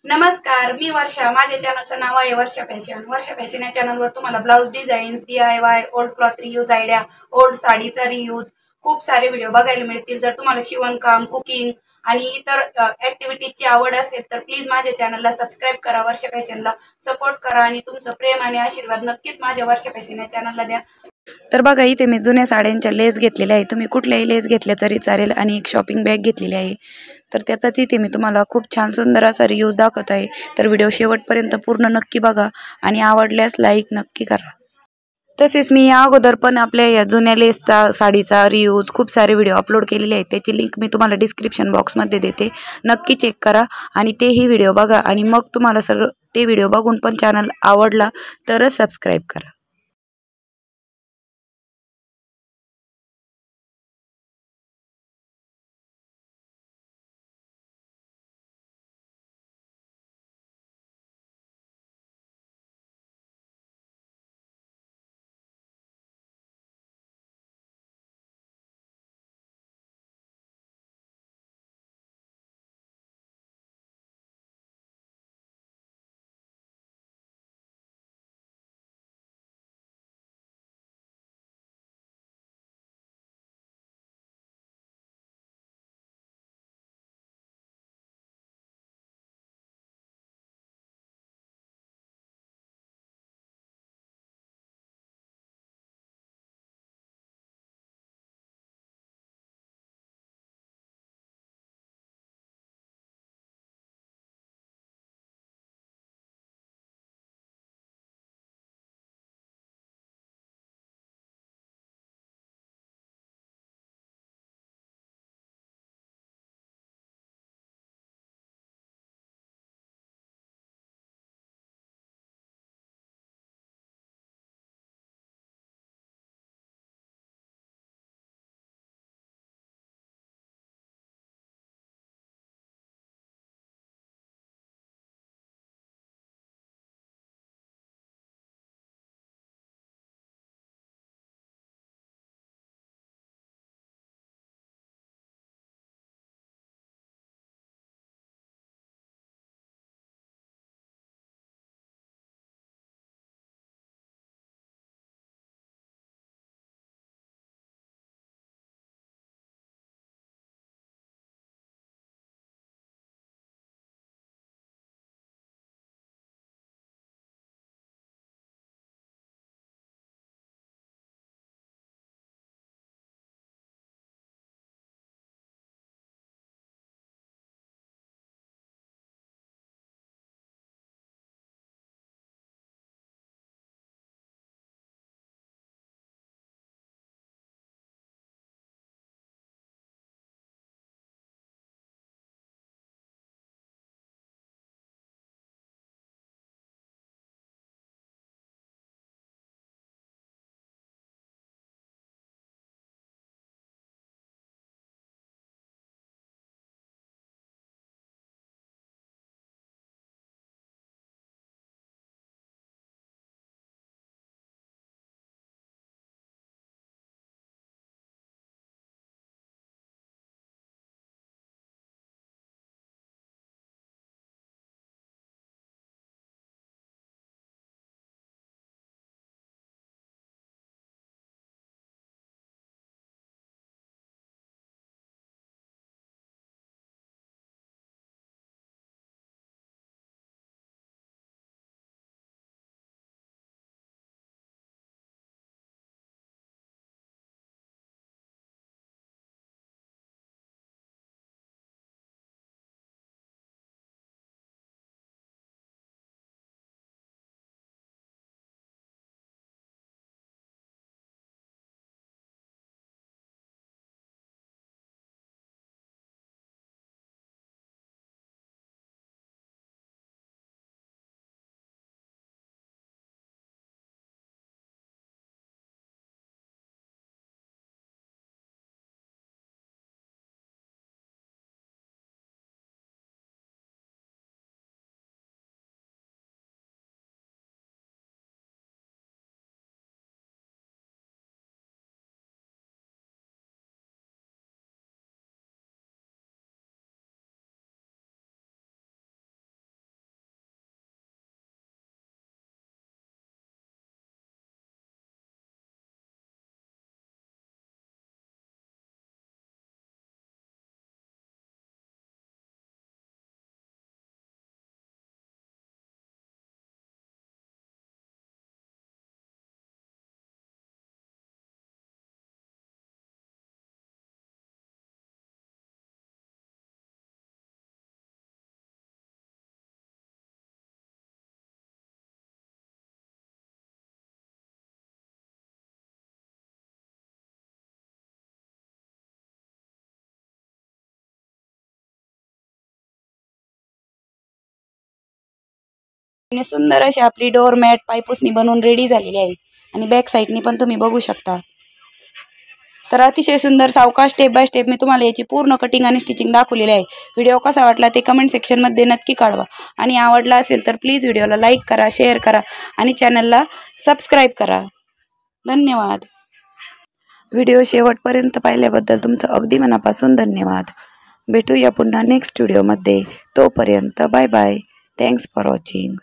नमस्कार, मी वर्षा. माझ्या चॅनलचं नाव आहे वर्षा फॅशन. वर्षा फॅशन या चॅनलवर तुम्हाला blouse designs, DIY, old cloth reuse idea, old साडीचा रियूज खूप सारे व्हिडिओ बघायला मिळतील. जर तुम्हाला शिवणकाम, कुकिंग आणि इतर ॲक्टिव्हिटीजची आवड असेल तर प्लीज माझ्या चॅनलला सबस्क्राईब करा. वर्षा फॅशनला सपोर्ट करा आणि तुमचं प्रेम आणि आशीर्वाद नक्कीच माझ्या वर्षा फॅशन या चॅनलला द्या. तर बघा, इथे मी जुन्या साड्यांच्या लेस घेतलेल्या आहे. तुम्ही कुठल्याही लेस घेतल्या तरी चालेल. आणि एक शॉपिंग बॅग घेतलेली आहे. तर त्याचाच इथे मी तुम्हाला खूप छान सुंदर असा रियूज दाखवत आहे. तर व्हिडिओ शेवटपर्यंत पूर्ण नक्की बघा आणि आवडल्यास लाईक नक्की करा. तसेच मी या अगोदर पण आपल्या या जुन्या लेसचा साडीचा रियूज खूप सारे व्हिडिओ अपलोड केलेले आहेत. त्याची लिंक मी तुम्हाला डिस्क्रिप्शन बॉक्समध्ये देते. नक्की चेक करा आणि तेही व्हिडिओ बघा आणि मग तुम्हाला सगळं ते व्हिडिओ बघून पण चॅनल आवडला तरच सबस्क्राईब करा. आणि सुंदर अशी आपली डोअर मॅट पायपुसणी बनवून रेडी झालेली आहे आणि बॅक साईडनी पण तुम्ही बघू शकता। तर अतिशय सुंदर सावकाश स्टेप बाय स्टेप मी तुम्हाला याची पूर्ण कटिंग आणि स्टिचिंग दाखवलेली आहे। व्हिडिओ कसा वाटला ते कमेंट सेक्शनमध्ये नक्की कळवा आणि आवडला असेल तर प्लीज व्हिडिओला लाईक करा, शेअर करा आणि चॅनलला सबस्क्राईब करा। धन्यवाद। व्हिडिओ शेवटपर्यंत पाहिल्याबद्दल तुमचं अगदी मनापासून धन्यवाद। भेटूया पुन्हा नेक्स्ट व्हिडिओमध्ये। तोपर्यंत bye bye. Thanks for watching.